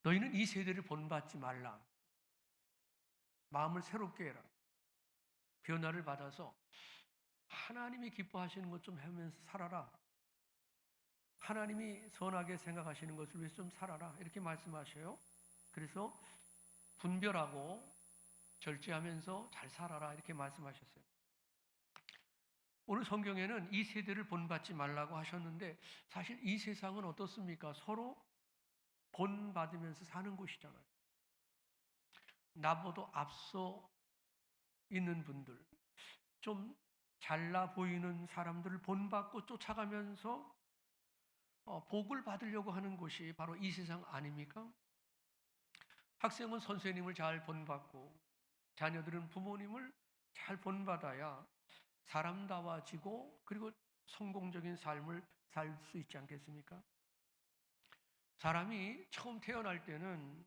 너희는 이 세대를 본받지 말라. 마음을 새롭게 해라. 변화를 받아서 하나님이 기뻐하시는 것 좀 하면서 살아라. 하나님이 선하게 생각하시는 것을 위해서 좀 살아라. 이렇게 말씀하셔요. 그래서 분별하고 절제하면서 잘 살아라. 이렇게 말씀하셨어요. 오늘 성경에는 이 세대를 본받지 말라고 하셨는데 사실 이 세상은 어떻습니까? 서로 본받으면서 사는 곳이잖아요. 나보다 앞서 있는 분들, 좀 잘나 보이는 사람들을 본받고 쫓아가면서 복을 받으려고 하는 곳이 바로 이 세상 아닙니까? 학생은 선생님을 잘 본받고 자녀들은 부모님을 잘 본받아야 사람다워지고 그리고 성공적인 삶을 살 수 있지 않겠습니까? 사람이 처음 태어날 때는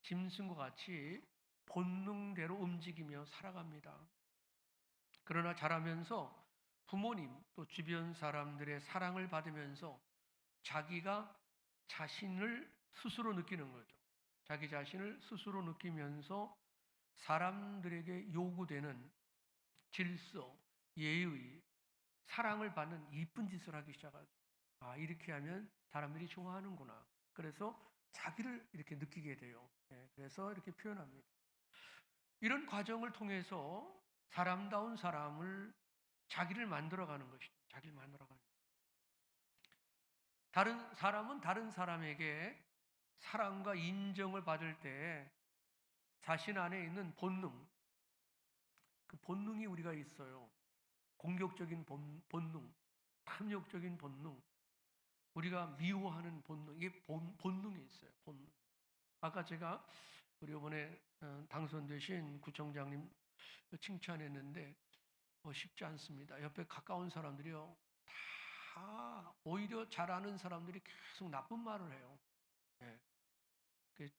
짐승과 같이 본능대로 움직이며 살아갑니다. 그러나 자라면서 부모님 또 주변 사람들의 사랑을 받으면서 자기가 자신을 스스로 느끼는 거죠. 자기 자신을 스스로 느끼면서 사람들에게 요구되는 질서, 예의, 사랑을 받는 이쁜 짓을 하기 시작하죠. 아, 이렇게 하면 사람들이 좋아하는구나. 그래서 자기를 이렇게 느끼게 돼요. 그래서 이렇게 표현합니다. 이런 과정을 통해서 사람다운 사람을 자기를 만들어가는 것이죠. 자기를 만들어가는 것. 다른 사람은 다른 사람에게 사랑과 인정을 받을 때 자신 안에 있는 본능, 그 본능이 우리가 있어요. 공격적인 본능, 탐욕적인 본능, 우리가 미워하는 본능, 이게 본능이 있어요. 본능. 아까 제가 우리 이번에 당선되신 구청장님 칭찬했는데 쉽지 않습니다. 옆에 가까운 사람들이요. 다 오히려 잘하는 사람들이 계속 나쁜 말을 해요. 네.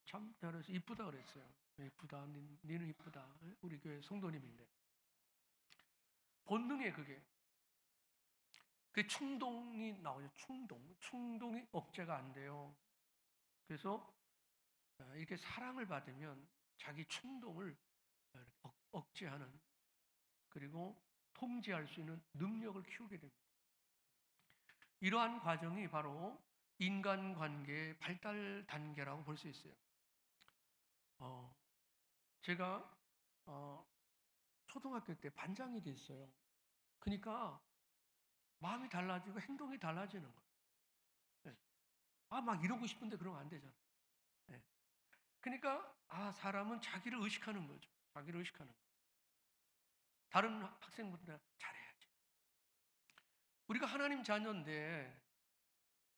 참 잘해서 이쁘다 그랬어요. 이쁘다, 니는 이쁘다. 우리 교회 성도님인데 본능에 그게 그 충동이 나오죠. 충동이 억제가 안 돼요. 그래서 이렇게 사랑을 받으면 자기 충동을 억제하는 그리고 통제할 수 있는 능력을 키우게 됩니다. 이러한 과정이 바로 인간관계의 발달 단계라고 볼 수 있어요. 제가 초등학교 때 반장이 됐어요. 그러니까 마음이 달라지고 행동이 달라지는 거예요. 네. 막 이러고 싶은데 그러면 안 되잖아요. 네. 그러니까 사람은 자기를 의식하는 거죠. 자기를 의식하는 거예요. 다른 학생분들 잘해야지. 우리가 하나님 자녀인데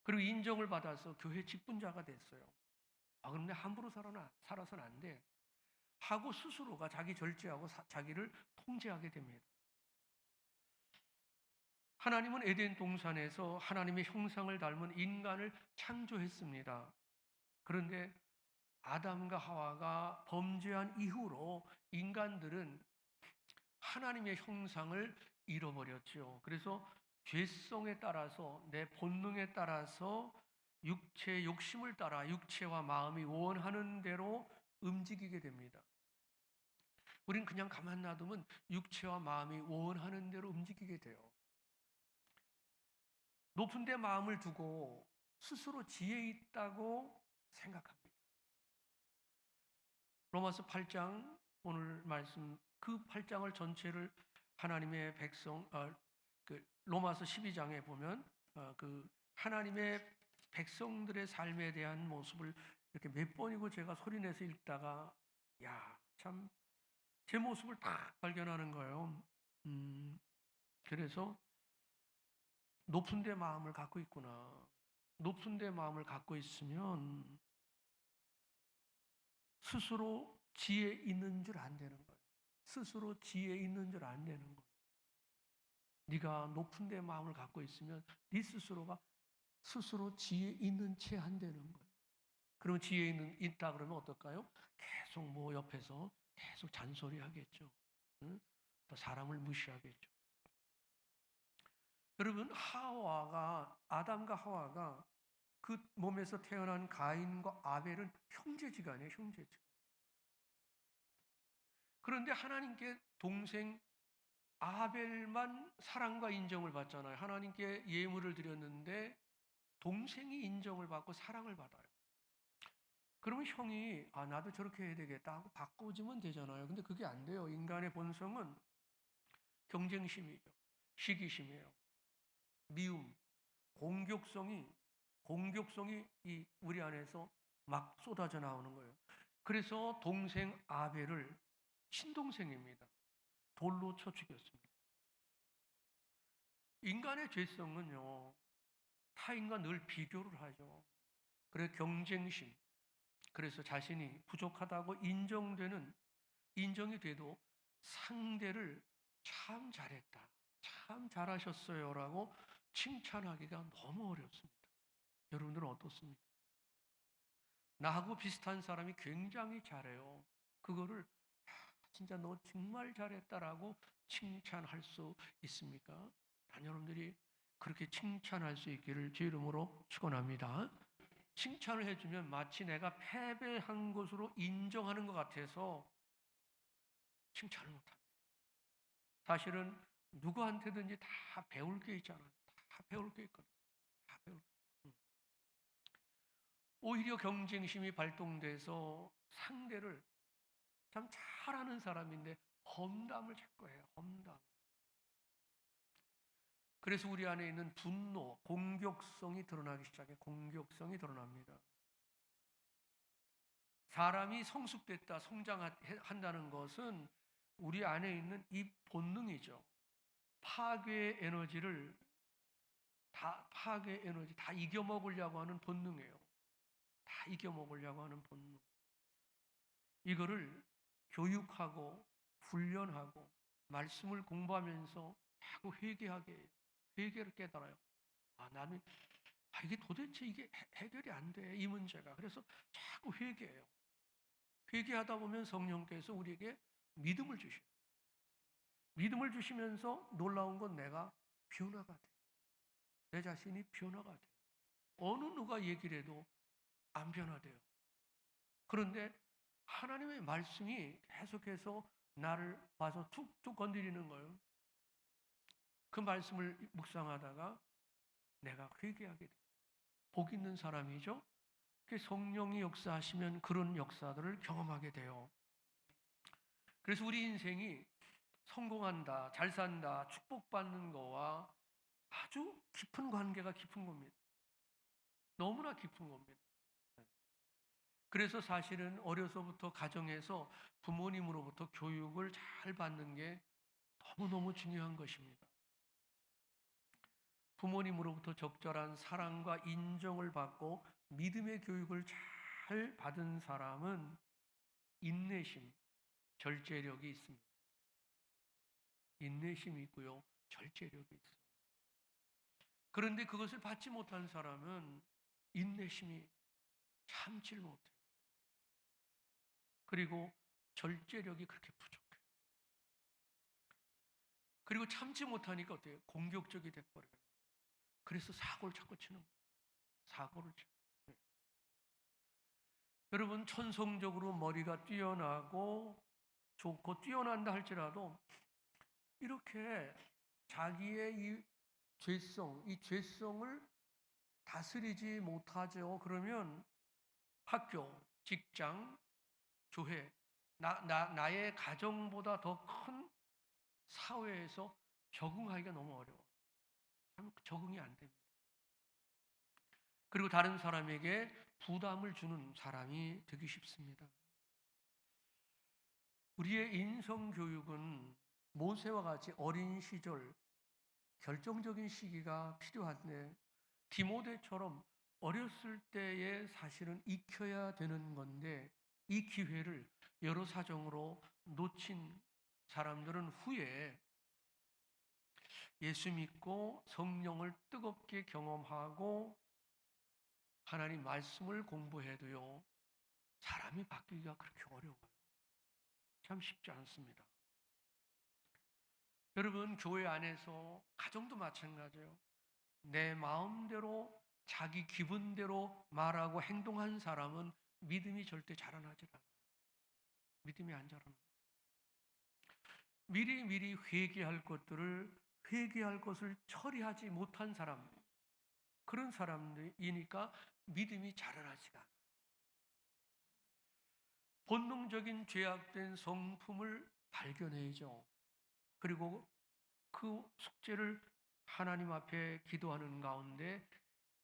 그리고 인정을 받아서 교회 직분자가 됐어요. 그런데 함부로 살아서는 안 돼. 하고 스스로가 자기 절제하고 자기를 통제하게 됩니다. 하나님은 에덴 동산에서 하나님의 형상을 닮은 인간을 창조했습니다. 그런데 아담과 하와가 범죄한 이후로 인간들은 하나님의 형상을 잃어버렸죠. 그래서 죄성에 따라서 내 본능에 따라서 육체의 욕심을 따라 육체와 마음이 원하는 대로 움직이게 됩니다. 우린 그냥 가만 놔두면 육체와 마음이 원하는 대로 움직이게 돼요. 높은 데 마음을 두고 스스로 지혜 있다고 생각합니다. 로마서 8장 오늘 말씀 그 8장을 전체를 하나님의 백성 로마서 12장에 보면 그 하나님의 백성들의 삶에 대한 모습을 이렇게 몇 번이고 제가 소리내서 읽다가 참 제 모습을 다 발견하는 거예요. 그래서 높은 데 마음을 갖고 있구나. 높은 데 마음을 갖고 있으면 스스로 지혜 있는 줄 안 되는 거예요. 스스로 지혜 있는 줄 안 되는 거예요. 네가 높은 데 마음을 갖고 있으면 네 스스로가 스스로 지혜 있는 채 안 되는 거예요. 그럼 지혜 있다 그러면 어떨까요? 계속 옆에서 계속 잔소리 하겠죠. 응? 또 사람을 무시하겠죠. 여러분 아담과 하와가 그 몸에서 태어난 가인과 아벨은 형제지간이에요, 형제지간. 그런데 하나님께 동생 아벨만 사랑과 인정을 받잖아요. 하나님께 예물을 드렸는데 동생이 인정을 받고 사랑을 받아요. 그러면 형이 나도 저렇게 해야 되겠다 하고 바꿔주면 되잖아요. 근데 그게 안 돼요. 인간의 본성은 경쟁심이죠. 시기심이에요. 미움, 공격성이 이 우리 안에서 막 쏟아져 나오는 거예요. 그래서 동생 아벨을 친동생입니다. 돌로 쳐 죽였습니다. 인간의 죄성은요, 타인과 늘 비교를 하죠. 그래서 경쟁심, 그래서 자신이 부족하다고 인정이 돼도 상대를 참 잘했다, 참 잘하셨어요라고 칭찬하기가 너무 어렵습니다. 여러분들은 어떻습니까? 나하고 비슷한 사람이 굉장히 잘해요. 그거를 진짜 너 정말 잘했다라고 칭찬할 수 있습니까? 여러분들이 그렇게 칭찬할 수 있기를 주 이름으로 축원합니다. 칭찬을 해주면 마치 내가 패배한 것으로 인정하는 것 같아서 칭찬을 못합니다. 사실은 누구한테든지 다 배울 게 있잖아요. 다 배울 게 있거든. 다 배울 게 있거든. 오히려 경쟁심이 발동돼서 상대를 참 잘하는 사람인데 험담을 자꾸 해요. 험담. 그래서 우리 안에 있는 분노, 공격성이 드러나기 시작해. 공격성이 드러납니다. 사람이 성숙됐다, 성장한다는 것은 우리 안에 있는 이 본능이죠. 파괴 에너지 다 이겨먹으려고 하는 본능이에요. 다 이겨먹으려고 하는 본능. 이거를 교육하고 훈련하고 말씀을 공부하면서 자꾸 회개를 깨달아요. 나는 이게 도대체 이게 해결이 안 돼, 이 문제가. 그래서 자꾸 회개해요. 회개하다 보면 성령께서 우리에게 믿음을 주셔요. 믿음을 주시면서 놀라운 건 내가 변화가 돼요. 내 자신이 변화가 돼요. 어느 누가 얘기를 해도 안 변화돼요. 그런데 하나님의 말씀이 계속해서 나를 와서 툭툭 건드리는 거예요. 그 말씀을 묵상하다가 내가 회개하게 돼요. 복 있는 사람이죠. 성령이 역사하시면 그런 역사들을 경험하게 돼요. 그래서 우리 인생이 성공한다, 잘 산다, 축복받는 거와 아주 깊은 관계가 깊은 겁니다. 너무나 깊은 겁니다. 그래서 사실은 어려서부터 가정에서 부모님으로부터 교육을 잘 받는 게 너무너무 중요한 것입니다. 부모님으로부터 적절한 사랑과 인정을 받고 믿음의 교육을 잘 받은 사람은 인내심, 절제력이 있습니다. 인내심이 있고요, 절제력이 있어요. 그런데 그것을 받지 못한 사람은 인내심이 참지를 못해요. 그리고 절제력이 그렇게 부족해요. 그리고 참지 못하니까 어때요? 공격적이 돼버려요. 그래서 사고를 자꾸 치는 거예요. 사고를 쳐요. 네. 여러분, 천성적으로 머리가 뛰어나고 좋고 뛰어난다 할지라도 이렇게 자기의 이 죄성을 다스리지 못하죠. 그러면 학교, 직장, 교회, 나의 가정보다 더 큰 사회에서 적응하기가 너무 어려워요. 참 적응이 안 됩니다. 그리고 다른 사람에게 부담을 주는 사람이 되기 쉽습니다. 우리의 인성교육은 모세와 같이 어린 시절 결정적인 시기가 필요한데 디모데처럼 어렸을 때에 사실은 익혀야 되는 건데 이 기회를 여러 사정으로 놓친 사람들은 후에 예수 믿고 성령을 뜨겁게 경험하고 하나님 말씀을 공부해도요, 사람이 바뀌기가 그렇게 어려워요. 참 쉽지 않습니다. 여러분, 교회 안에서 가정도 마찬가지예요. 내 마음대로 자기 기분대로 말하고 행동한 사람은 믿음이 절대 자라나질 않아요. 믿음이 안 자라납니다. 미리미리 회개할 것들을 회개할 것을 처리하지 못한 사람, 그런 사람이니까 믿음이 자라나지가 않아요. 본능적인 죄악된 성품을 발견해야죠. 그리고 그 숙제를 하나님 앞에 기도하는 가운데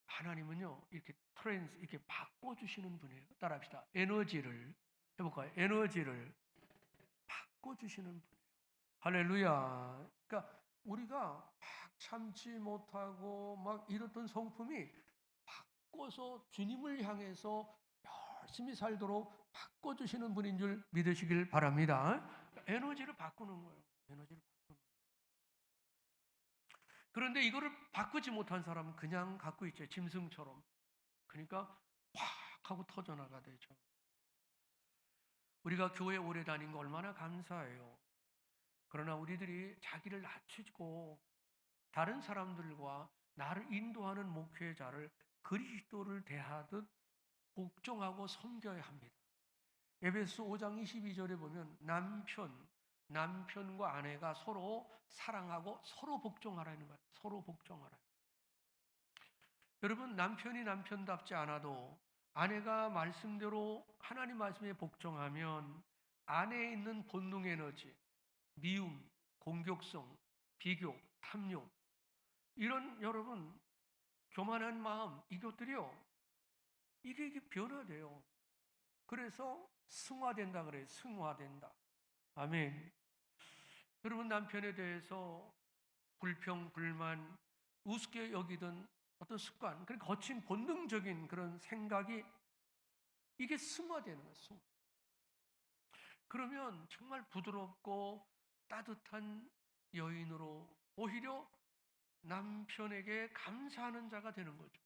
하나님은요, 이렇게 바꿔주시는 분이에요. 따라합시다. 에너지를, 해볼까요? 에너지를 바꿔주시는 분이에요. 할렐루야. 그러니까 우리가 막 참지 못하고 막 이렇던 성품이 바꿔서 주님을 향해서 열심히 살도록 바꿔주시는 분인 줄 믿으시길 바랍니다. 에너지를 바꾸는 거예요. 에너지를 바꾸는 거예요. 그런데 이거를 바꾸지 못한 사람은 그냥 갖고 있죠. 짐승처럼. 그러니까 확 하고 터져나가 되죠. 우리가 교회 오래 다닌 거 얼마나 감사해요. 그러나 우리들이 자기를 낮추고 다른 사람들과 나를 인도하는 목회자를 그리스도를 대하듯 복종하고 섬겨야 합니다. 에베소 5장 22절에 보면 남편과 아내가 서로 사랑하고 서로 복종하라는 거예요. 서로 복종하라. 여러분, 남편이 남편답지 않아도 아내가 말씀대로 하나님 말씀에 복종하면 안에 있는 본능 에너지, 미움, 공격성, 비교, 탐욕, 이런 여러분 교만한 마음, 이것들이요, 이게 변화돼요. 그래서 승화된다 그래요. 승화된다. 아멘. 여러분, 남편에 대해서 불평, 불만, 우습게 여기던 어떤 습관, 그런 거친 본능적인 그런 생각이 이게 승화되는 거예요. 승화. 그러면 정말 부드럽고 따뜻한 여인으로 오히려 남편에게 감사하는 자가 되는 거죠.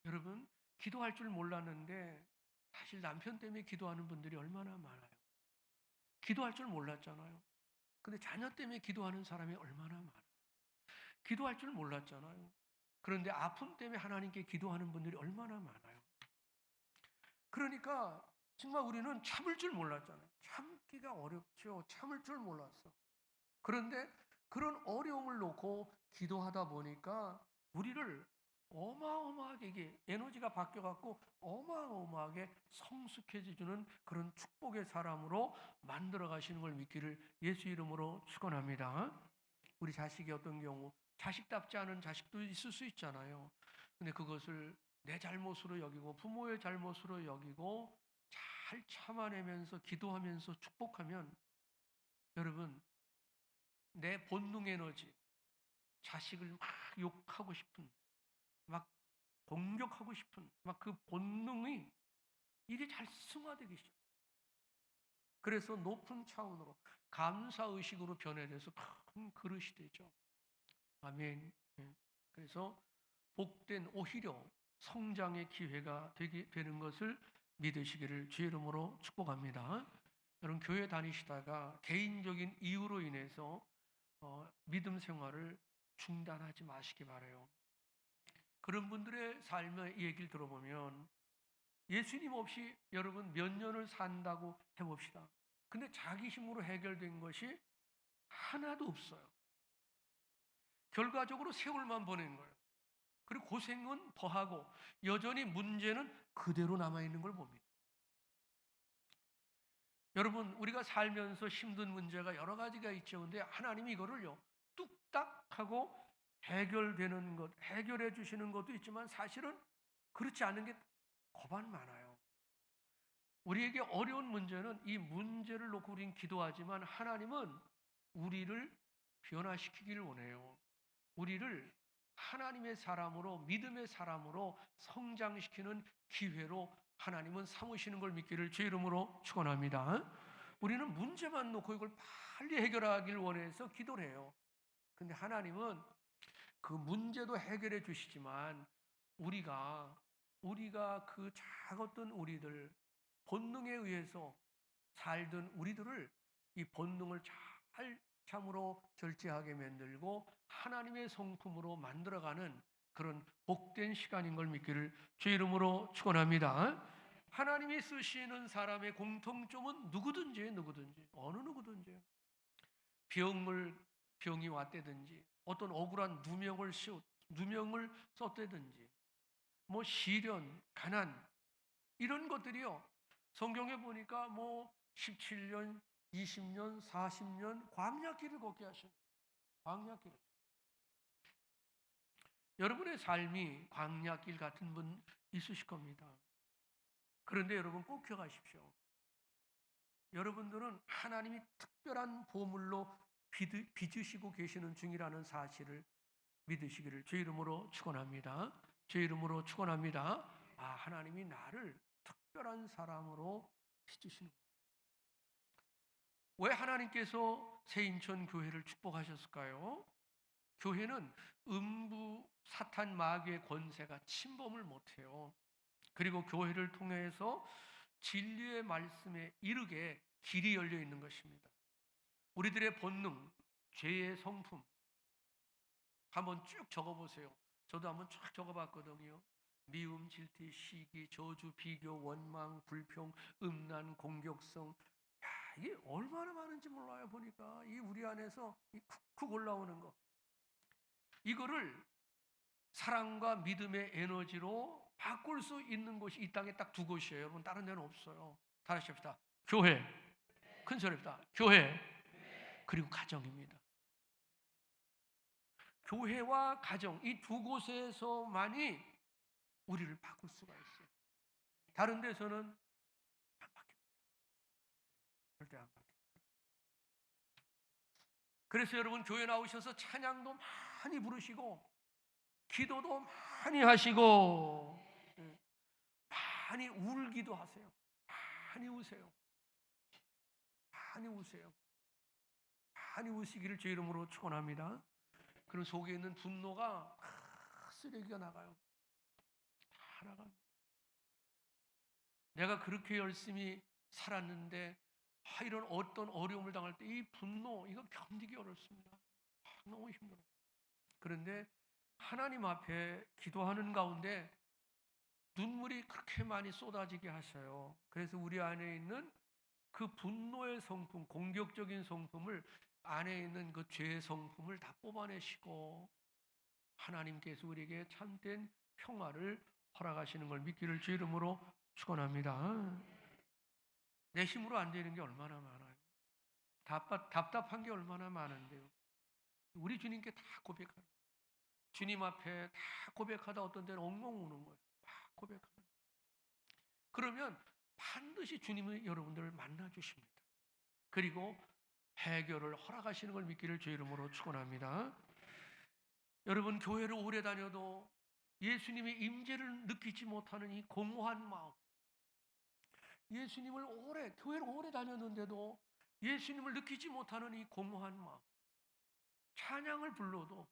여러분, 기도할 줄 몰랐는데 사실 남편 때문에 기도하는 분들이 얼마나 많아요. 기도할 줄 몰랐잖아요. 근데 자녀 때문에 기도하는 사람이 얼마나 많아요. 기도할 줄 몰랐잖아요. 그런데 아픔 때문에 하나님께 기도하는 분들이 얼마나 많아요. 그러니까 정말 우리는 참을 줄 몰랐잖아요. 참기가 어렵죠. 참을 줄 몰랐어. 그런데 그런 어려움을 놓고 기도하다 보니까 우리를 어마어마하게 이게 에너지가 바뀌어갖고 어마어마하게 성숙해지는 그런 축복의 사람으로 만들어 가시는 걸 믿기를 예수 이름으로 축원합니다. 우리 자식이 어떤 경우 자식답지 않은 자식도 있을 수 있잖아요. 근데 그것을 내 잘못으로 여기고 부모의 잘못으로 여기고 잘 참아내면서 기도하면서 축복하면 여러분, 내 본능 에너지, 자식을 막 욕하고 싶은, 막 공격하고 싶은, 막 그 본능이 이게 잘 승화되기 시작해요. 그래서 높은 차원으로 감사의식으로 변해져서 큰 그릇이 되죠. 아멘. 예. 그래서 복된 오히려 성장의 기회가 되는 것을 믿으시기를 주의 이름으로 축복합니다. 여러분, 교회 다니시다가 개인적인 이유로 인해서 믿음 생활을 중단하지 마시기 바라요. 그런 분들의 삶의 얘기를 들어보면 예수님 없이 여러분 몇 년을 산다고 해봅시다. 근데 자기 힘으로 해결된 것이 하나도 없어요. 결과적으로 세월만 보낸 거예요. 그리고 고생은 더하고 여전히 문제는 그대로 남아있는 걸 봅니다. 여러분, 우리가 살면서 힘든 문제가 여러 가지가 있죠. 근데 하나님이 이거를요, 뚝딱 하고 해결되는 것, 해결해 주시는 것도 있지만 사실은 그렇지 않은 게 거반 많아요. 우리에게 어려운 문제는 이 문제를 놓고 우리는 기도하지만 하나님은 우리를 변화시키기를 원해요. 우리를 하나님의 사람으로, 믿음의 사람으로 성장시키는 기회로 하나님은 삼으시는 걸 믿기를 주의 이름으로 축원합니다. 우리는 문제만 놓고 이걸 빨리 해결하길 원해서 기도를 해요. 근데 하나님은 그 문제도 해결해 주시지만 우리가 그 작았던 우리들, 본능에 의해서 살던 우리들을 이 본능을 잘 참으로 절제하게 만들고 하나님의 성품으로 만들어가는 그런 복된 시간인 걸 믿기를 주 이름으로 축원합니다. 하나님이 쓰시는 사람의 공통점은 누구든지 어느 누구든지 병이 왔다든지 어떤 억울한 누명을 썼다든지 뭐 시련, 가난 이런 것들이요. 성경에 보니까 뭐 17년, 20년, 40년 광야길을 걷게 하신 광야길. 여러분의 삶이 광야길 같은 분 있으실 겁니다. 그런데 여러분 꼭 기억하십시오. 여러분들은 하나님이 특별한 보물로 빚으시고 계시는 중이라는 사실을 믿으시기를 주 이름으로 축원합니다. 주 이름으로 축원합니다. 아, 하나님이 나를 특별한 사람으로 빚으시는 거예요. 왜 하나님께서 새인천 교회를 축복하셨을까요? 교회는 음부 사탄 마귀의 권세가 침범을 못해요. 그리고 교회를 통해서 진리의 말씀에 이르게 길이 열려 있는 것입니다. 우리들의 본능, 죄의 성품 한번 쭉 적어보세요. 저도 한번 쭉 적어봤거든요. 미움, 질투, 시기, 저주, 비교, 원망, 불평, 음란, 공격성. 야, 이게 얼마나 많은지 몰라요. 보니까 이 우리 안에서 이 쿡쿡 올라오는 거. 이거를 사랑과 믿음의 에너지로 바꿀 수 있는 곳이 이 땅에 딱 두 곳이에요. 여러분 다른 데는 없어요. 다 같이 합시다. 교회, 큰 소리입니다. 교회 그리고 가정입니다. 교회와 가정 이 두 곳에서만이 우리를 바꿀 수가 있어요. 다른 데서는 안 바뀝니다. 절대 안 바뀝니다. 그래서 여러분 교회 나오셔서 찬양도 많이 부르시고 기도도 많이 하시고 많이 울기도 하세요. 많이 우세요. 많이 우세요. 많이 우시기를 제 이름으로 축원합니다. 그럼 속에 있는 분노가 쓰레기가 나가요. 다 나갑니다. 내가 그렇게 열심히 살았는데 이런 어떤 어려움을 당할 때 이 분노 이거 견디기 어렵습니다. 너무 힘들어요. 그런데 하나님 앞에 기도하는 가운데 눈물이 그렇게 많이 쏟아지게 하셔요. 그래서 우리 안에 있는 그 분노의 성품, 공격적인 성품을 안에 있는 그 죄의 성품을 다 뽑아내시고 하나님께서 우리에게 참된 평화를 허락하시는 걸 믿기를 주 이름으로 축원합니다. 내 힘으로 안 되는 게 얼마나 많아요. 답답한 게 얼마나 많은데요. 우리 주님께 다 고백하는 거예요. 주님 앞에 다 고백하다 어떤 때는 엉엉 우는 거예요. 다 고백하는 거예요. 그러면 반드시 주님은 여러분들을 만나 주십니다. 그리고 해결을 허락하시는 걸 믿기를 주 이름으로 축원합니다. 여러분 교회를 오래 다녀도 예수님의 임재를 느끼지 못하는 이 공허한 마음, 교회를 오래 다녔는데도 예수님을 느끼지 못하는 이 공허한 마음, 찬양을 불러도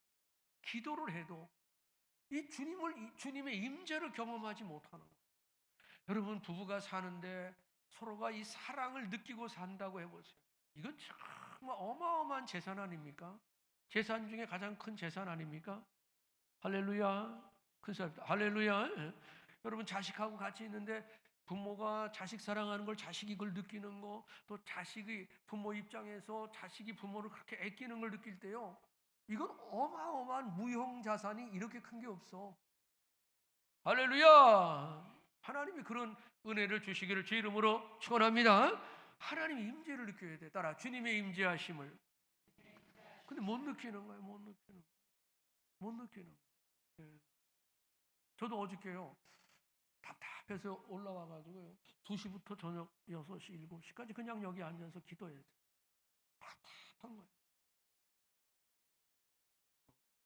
기도를 해도 이 주님의 임재를 경험하지 못하는 거예요. 여러분 부부가 사는데 서로가 이 사랑을 느끼고 산다고 해보세요. 이건 정말 어마어마한 재산 아닙니까? 재산 중에 가장 큰 재산 아닙니까? 할렐루야. 큰 소리입니다. 할렐루야. 예. 여러분 자식하고 같이 있는데 부모가 자식 사랑하는 걸 자식이 그걸 느끼는 거, 또 자식이 부모 입장에서 자식이 부모를 그렇게 아끼는 걸 느낄 때요. 이건 어마어마한 무형 자산이 이렇게 큰 게 없어. 할렐루야. 하나님이 그런 은혜를 주시기를 주 이름으로 축원합니다. 하나님의 임재를 느껴야 돼. 따라 주님의 임재하심을. 근데 못 느끼는 거예요. 못 느끼는 거예요. 예. 저도 어저께요. 답답해서 올라와가지고요. 2시부터 저녁 6시, 7시까지 그냥 여기 앉아서 기도해야 돼. 답답한 거예요.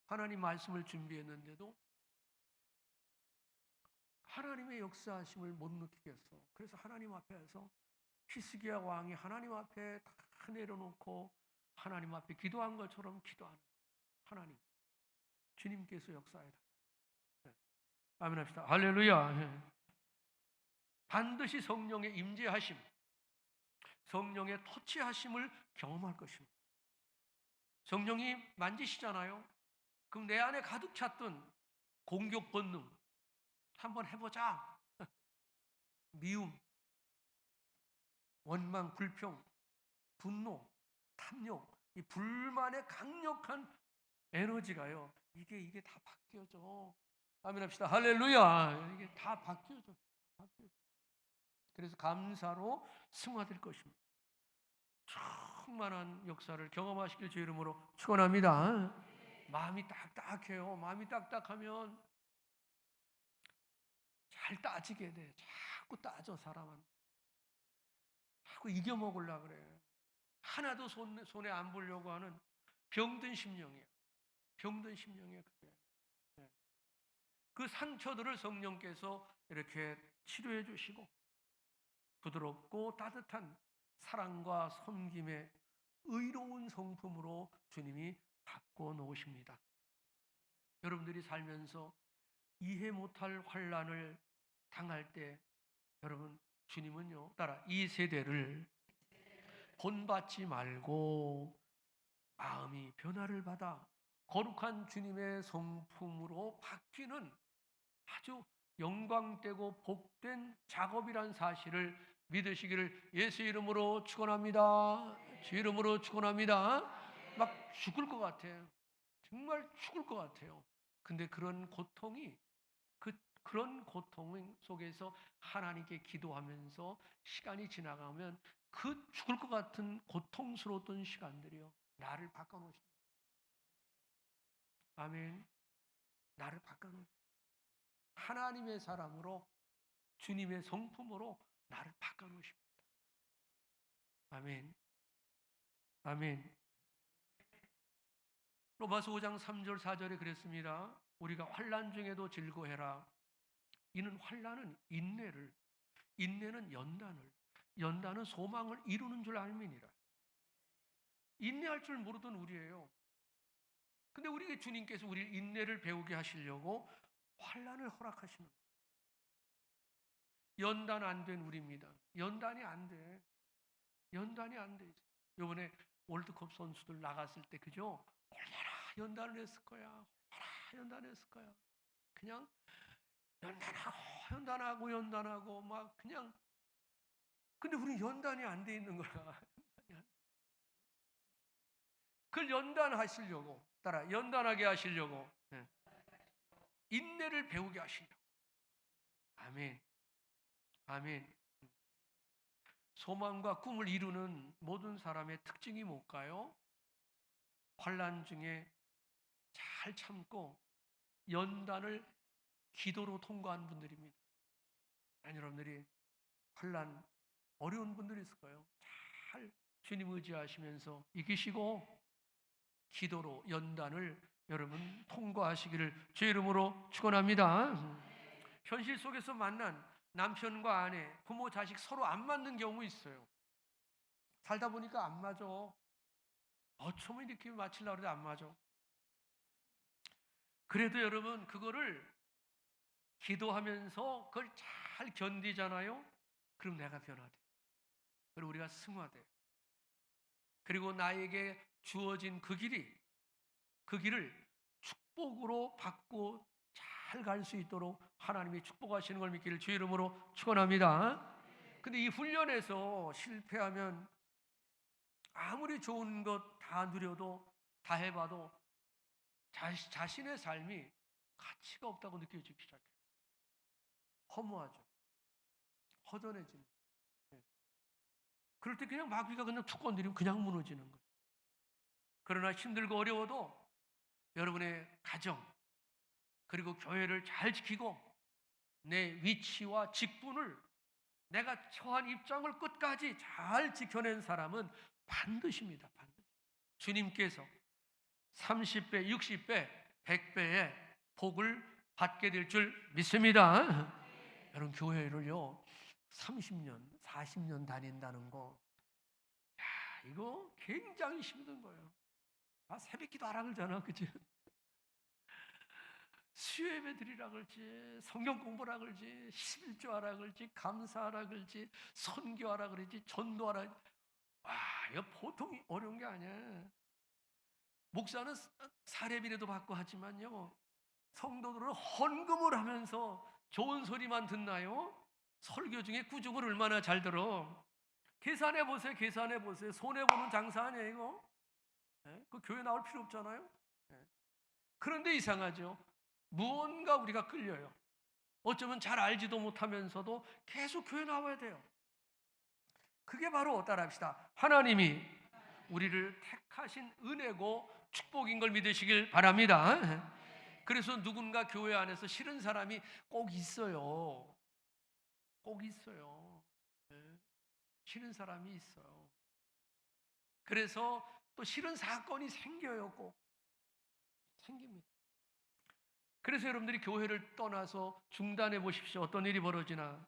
하나님 말씀을 준비했는데도 하나님의 역사하심을 못 느끼겠어. 그래서 하나님 앞에서 히스기야 왕이 하나님 앞에 다 내려놓고 하나님 앞에 기도한 것처럼 기도하는 거예요. 하나님, 주님께서 역사해달라. 네. 아멘 합시다. 할렐루야. 네. 반드시 성령의 임재하심, 성령의 터치하심을 경험할 것입니다. 성령이 만지시잖아요. 그럼 내 안에 가득 찼던 공격 본능 한번 해보자. 미움, 원망, 불평, 분노, 탐욕, 이 불만의 강력한 에너지가요. 이게 다 바뀌어져. 아멘 합시다. 할렐루야. 이게 다 바뀌어져. 그래서 감사로 승화될 것입니다. 충만한 역사를 경험하시길 주 이름으로 축원합니다. 마음이 딱딱해요. 마음이 딱딱하면 잘 따지게 돼. 자꾸 따져 사람한테. 자꾸 이겨먹으려고 그래. 하나도 손에 안 보려고 하는 병든 심령이야. 병든 심령이야 그게. 네. 그 상처들을 성령께서 이렇게 치료해 주시고 부드럽고 따뜻한 사랑과 섬김의 의로운 성품으로 주님이 바꿔 놓으십니다. 여러분들이 살면서 이해 못할 환난을 당할 때 여러분 주님은요 따라 이 세대를 본받지 말고 마음이 변화를 받아 거룩한 주님의 성품으로 바뀌는 아주 영광되고 복된 작업이란 사실을 믿으시기를 예수 이름으로 축원합니다. 주 이름으로 축원합니다. 막 죽을 것 같아요. 정말 죽을 것 같아요. 근데 그런 고통이 그런 고통 속에서 하나님께 기도하면서 시간이 지나가면 그 죽을 것 같은 고통스러웠던 시간들이요 나를 바꿔놓으십니다. 아멘. 나를 바꿔놓으십니다. 하나님의 사람으로 주님의 성품으로 나를 바꿔놓으십니다. 아멘. 아멘. 로마서 5장 3절 4절에 그랬습니다. 우리가 환난 중에도 즐거워해라. 이는 환난은 인내를, 인내는 연단을, 연단은 소망을 이루는 줄 알미니라. 인내할 줄 모르던 우리예요. 근데 우리에게 주님께서 우리 인내를 배우게 하시려고 환난을 허락하시는 거예요. 연단 안 된 우리입니다. 연단이 안 돼. 연단이 안 돼. 이번에 월드컵 선수들 나갔을 때 그죠? 얼마나 연단을 했을 거야. 얼마나 연단을 했을 거야. 그냥 연단하고 막 그냥 근데 우리 연단이 안 돼 있는 거야. 그걸 연단하시려고 따라 연단하게 하시려고 인내를 배우게 하시려고. 아멘. 아멘. 소망과 꿈을 이루는 모든 사람의 특징이 뭘까요? 환난 중에 잘 참고 연단을 기도로 통과한 분들입니다. 아니, 여러분들이 환난 어려운 분들이 있을 거예요. 잘 주님 의지하시면서 이기시고 기도로 연단을 여러분 통과하시기를 주 이름으로 축원합니다. 현실 속에서 만난 남편과 아내, 부모, 자식 서로 안 맞는 경우 있어요. 살다 보니까 안 맞아. 어쩌면 이렇게 맞추려고 해도 안 맞아. 그래도 여러분 그거를 기도하면서 그걸 잘 견디잖아요. 그럼 내가 변화돼. 그리고 우리가 승화돼. 그리고 나에게 주어진 그 길을 축복으로 받고 잘 갈 수 있도록 하나님이 축복하시는 걸 믿기를 주의 이름으로 축원합니다. 근데 이 훈련에서 실패하면 아무리 좋은 것 다 누려도 다 해봐도 자신의 삶이 가치가 없다고 느껴지기 시작해요. 허무하죠. 허전해지는. 그럴 때 그냥 마귀가 그냥 툭 건드리면 그냥 무너지는 거죠. 그러나 힘들고 어려워도 여러분의 가정 그리고 교회를 잘 지키고 내 위치와 직분을 내가 처한 입장을 끝까지 잘 지켜낸 사람은 반드시입니다. 반드시. 주님께서 30배, 60배, 100배의 복을 받게 될 줄 믿습니다. 여러분 교회를요 30년, 40년 다닌다는 거 이거 굉장히 힘든 거예요. 새벽기도 하라 그러잖아, 그치? 수요예배 드리라 그러지, 성경 공부하라 그러지, 11조 하라 그러지, 감사하라 그러지, 선교하라 그러지, 전도하라 그러지. 와, 이거 보통 어려운 게 아니야. 목사는 사례비라도 받고 하지만요 성도들은 헌금을 하면서 좋은 소리만 듣나요? 설교 중에 구죽을 얼마나 잘 들어. 계산해 보세요. 계산해 보세요. 손해 보는 장사 아니에요, 이거? 예? 그 교회 나올 필요 없잖아요. 예. 그런데 이상하죠. 무언가 우리가 끌려요. 어쩌면 잘 알지도 못하면서도 계속 교회 나와야 돼요. 그게 바로 따라합시다. 하나님이 우리를 택하신 은혜고 축복인 걸 믿으시길 바랍니다. 그래서 누군가 교회 안에서 싫은 사람이 꼭 있어요. 꼭 있어요. 예. 싫은 사람이 있어요. 그래서 또 싫은 사건이 생겨요. 꼭 생깁니다. 그래서 여러분들이 교회를 떠나서 중단해 보십시오. 어떤 일이 벌어지나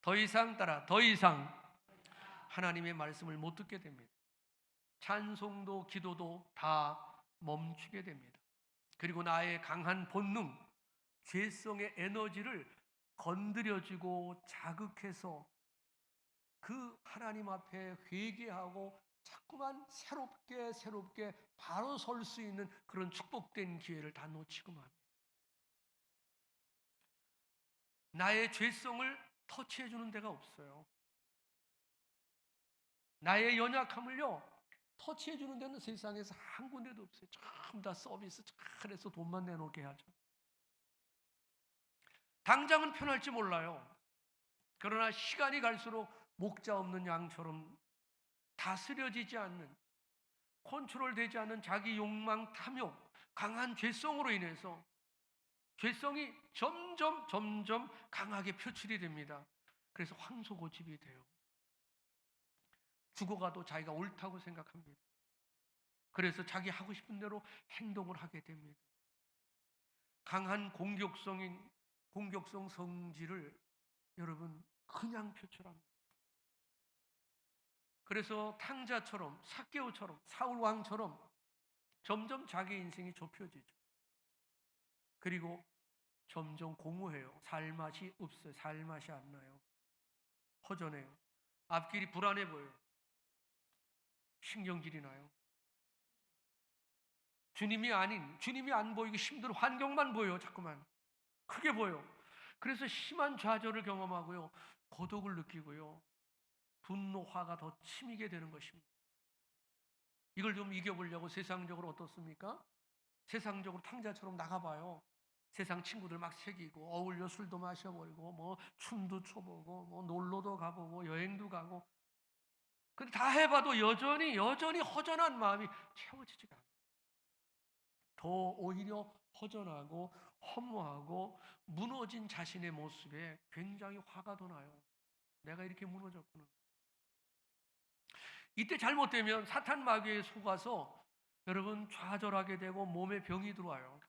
더 이상 하나님의 말씀을 못 듣게 됩니다. 찬송도 기도도 다 멈추게 됩니다. 그리고 나의 강한 본능, 죄성의 에너지를 건드려주고 자극해서 그 하나님 앞에 회개하고 자꾸만 새롭게 바로 설 수 있는 그런 축복된 기회를 다 놓치고 맙니다. 나의 죄성을 터치해 주는 데가 없어요. 나의 연약함을요 터치해 주는 데는 세상에서 한 군데도 없어요. 전부 다 서비스 잘해서 돈만 내놓게 하죠. 당장은 편할지 몰라요. 그러나 시간이 갈수록 목자 없는 양처럼 다스려지지 않는, 컨트롤되지 않는 자기 욕망, 탐욕, 강한 죄성으로 인해서 죄성이 점점 강하게 표출이 됩니다. 그래서 황소고집이 돼요. 죽어가도 자기가 옳다고 생각합니다. 그래서 자기 하고 싶은 대로 행동을 하게 됩니다. 강한 공격성 성질을 여러분 그냥 표출합니다. 그래서 탕자처럼, 삭개오처럼, 사울왕처럼 점점 자기 인생이 좁혀지죠. 그리고 점점 공허해요. 살맛이 없어요. 살맛이 안 나요. 허전해요. 앞길이 불안해 보여요. 신경질이 나요. 주님이 안 보이고 힘든 환경만 보여요. 자꾸만 크게 보여. 그래서 심한 좌절을 경험하고요, 고독을 느끼고요, 분노, 화가 더 치미게 되는 것입니다. 이걸 좀 이겨보려고 세상적으로 어떻습니까? 세상적으로 탕자처럼 나가봐요. 세상 친구들 막 새기고 어울려 술도 마셔버리고 뭐 춤도 춰보고 뭐 놀러도 가보고 여행도 가고. 근데 다 해봐도 여전히 허전한 마음이 채워지지가 않아요. 더 오히려 허전하고 허무하고 무너진 자신의 모습에 굉장히 화가 더 나요. 내가 이렇게 무너졌구나. 이때 잘못되면 사탄 마귀에 속아서 여러분 좌절하게 되고 몸에 병이 들어와요.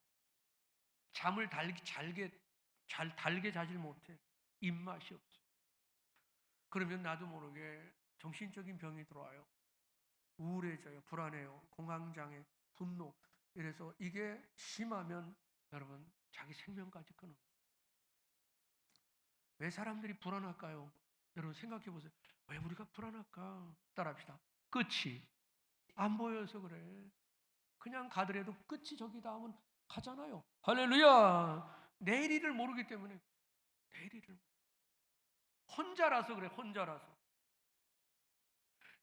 잠을 잘 달게 자질 못해. 입맛이 없어요. 그러면 나도 모르게 정신적인 병이 들어와요. 우울해져요. 불안해요. 공황장애, 분노. 이래서 이게 심하면 여러분 자기 생명까지 끊어요. 왜 사람들이 불안할까요? 여러분 생각해 보세요. 왜 우리가 불안할까? 따라합시다. 끝이 안 보여서 그래. 그냥 가더라도 끝이 저기다 하면 가잖아요. 할렐루야. 내일을 모르기 때문에. 내일을 혼자라서 그래. 혼자라서.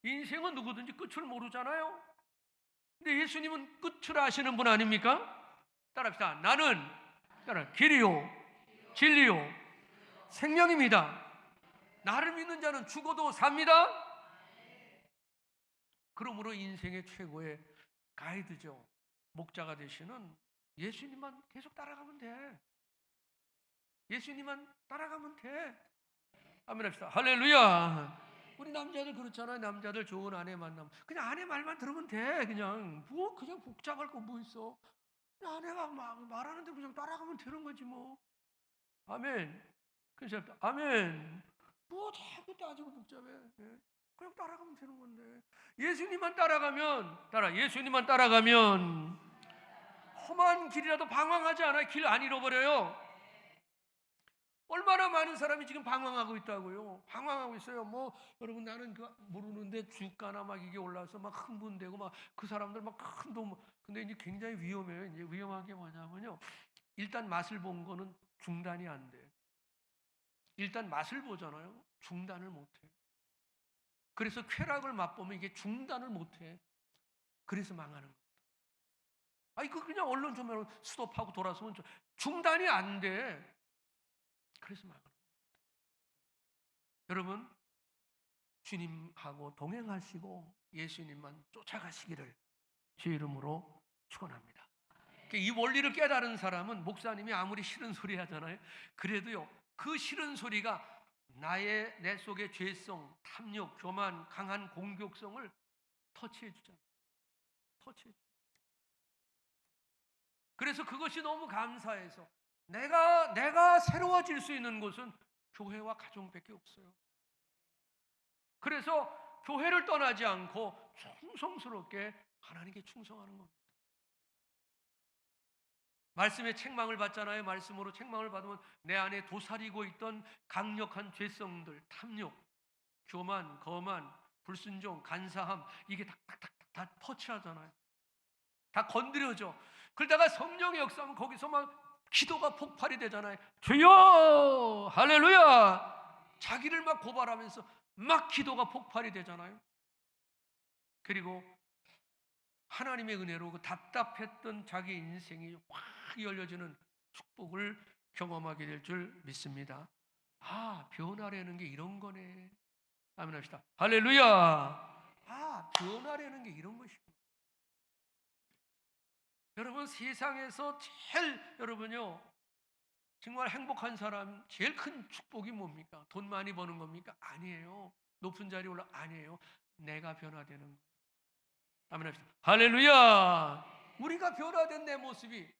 인생은 누구든지 끝을 모르잖아요. 근데 예수님은 끝을 아시는 분 아닙니까? 따라합시다. 나는 길이요 진리요 생명입니다. 나를 믿는 자는 죽어도 삽니다. 그러므로 인생의 최고의 가이드죠. 목자가 되시는 예수님만 계속 따라가면 돼. 예수님만 따라가면 돼. 아멘 합시다. 할렐루야. 우리 남자들 그렇잖아요. 남자들 좋은 아내 만나면 그냥 아내 말만 들으면 돼. 그냥 복잡할 거 뭐 있어. 아내가 막 말하는데 그냥 따라가면 되는 거지 뭐. 아멘. 그래서 아멘. 뭐 자꾸 따지고 복잡해. 예. 그냥 따라가면 되는 건데. 예수님만 따라가면 험한 길이라도 방황하지 않아요. 길 안 잃어버려요. 얼마나 많은 사람이 지금 방황하고 있다고요. 방황하고 있어요. 뭐 여러분 나는 모르는데 주가나 막 이게 올라와서 막 흥분되고 막 그 사람들 막 큰 돈. 근데 이제 굉장히 위험해요. 이제 위험한 게 뭐냐면요. 일단 맛을 본 거는 중단이 안 돼. 일단 맛을 보잖아요. 중단을 못 해. 그래서 쾌락을 맛보면 이게 중단을 못 해. 그래서 망하는 거야. 아니, 그 그냥 언론 조명을 스톱하고 돌아서면 중단이 안 돼. 그래서 망하는 거야. 여러분, 주님하고 동행하시고 예수님만 쫓아가시기를 주 이름으로 축원합니다. 이 원리를 깨달은 사람은 목사님이 아무리 싫은 소리 하잖아요. 그래도요, 그 싫은 소리가 내 속의 죄성, 탐욕, 교만, 강한 공격성을 터치해 주잖아요. 터치해 주. 그래서 그것이 너무 감사해서 내가 새로워질 수 있는 곳은 교회와 가정밖에 없어요. 그래서 교회를 떠나지 않고 충성스럽게 하나님께 충성하는 겁니다. 말씀에 책망을 받잖아요. 말씀으로 책망을 받으면 내 안에 도사리고 있던 강력한 죄성들, 탐욕, 교만, 거만, 불순종, 간사함, 이게 다 터치하잖아요. 다 건드려져. 그러다가 성령의 역사하면 거기서 막 기도가 폭발이 되잖아요. 주여! 할렐루야! 자기를 막 고발하면서 막 기도가 폭발이 되잖아요. 그리고 하나님의 은혜로 그 답답했던 자기 인생이 확 열려지는 축복을 경험하게 될 줄 믿습니다. 아, 변화라는 게 이런 거네. 아멘 합시다. 할렐루야! 아, 변화라는 게 이런 것이구나. 여러분, 세상에서 제일 여러분요, 정말 행복한 사람 제일 큰 축복이 뭡니까? 돈 많이 버는 겁니까? 아니에요. 높은 자리에 올라 아니에요. 내가 변화되는 거예요. 아멘 합시다. 할렐루야! 우리가 변화된 내 모습이,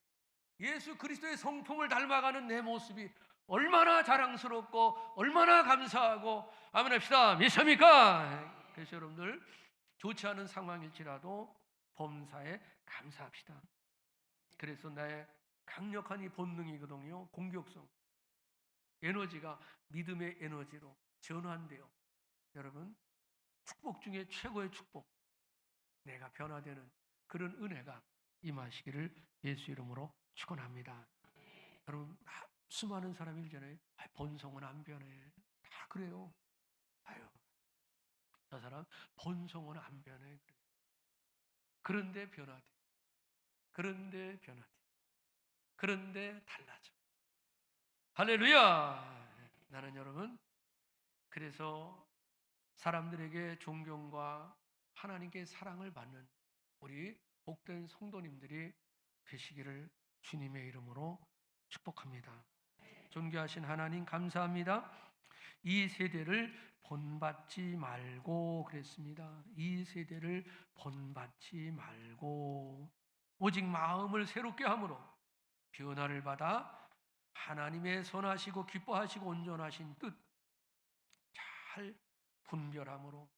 예수 그리스도의 성품을 닮아가는 내 모습이 얼마나 자랑스럽고 얼마나 감사하고, 아멘 합시다. 믿습니까? 그래서 여러분들, 좋지 않은 상황일지라도 범사에 감사합시다. 그래서 나의 강력한 이 본능이거든요. 공격성, 에너지가 믿음의 에너지로 전환돼요. 여러분, 축복 중에 최고의 축복, 내가 변화되는 그런 은혜가 임하시기를 예수 이름으로 축원합니다. 여러분, 수많은 사람이 있잖아요. 본성은 안 변해. 다 그래요. 아유, 저 사람 본성은 안 변해. 그래요. 그런데 변화돼. 그런데 변화돼. 그런데 달라져. 할렐루야! 나는 여러분, 그래서 사람들에게 존경과 하나님께 사랑을 받는 우리 복된 성도님들이 되시기를 주님의 이름으로 축복합니다. 존귀하신 하나님 감사합니다. 이 세대를 본받지 말고 그랬습니다. 이 세대를 본받지 말고 오직 마음을 새롭게 함으로 변화를 받아 하나님의 선하시고 기뻐하시고 온전하신 뜻 잘 분별함으로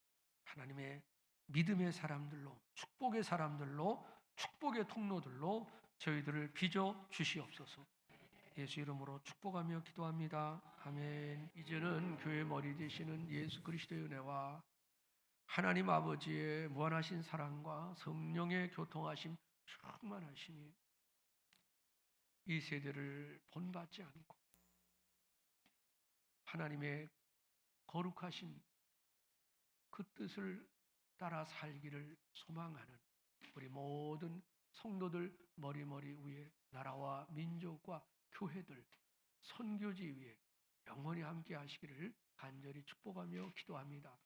하나님의 믿음의 사람들로, 축복의 사람들로, 축복의 통로들로 저희들을 빚어 주시옵소서. 예수 이름으로 축복하며 기도합니다. 아멘. 이제는 교회 머리 되시는 예수 그리스도의 은혜와 하나님 아버지의 무한하신 사랑과 성령의 교통하심 충만하시니 이 세대를 본받지 않고 하나님의 거룩하신 그 뜻을 따라 살기를 소망하는 우리 모든 성도들 머리 위에 나라와 민족과 교회들, 선교지 위에 영원히 함께 하시기를 간절히 축복하며 기도합니다.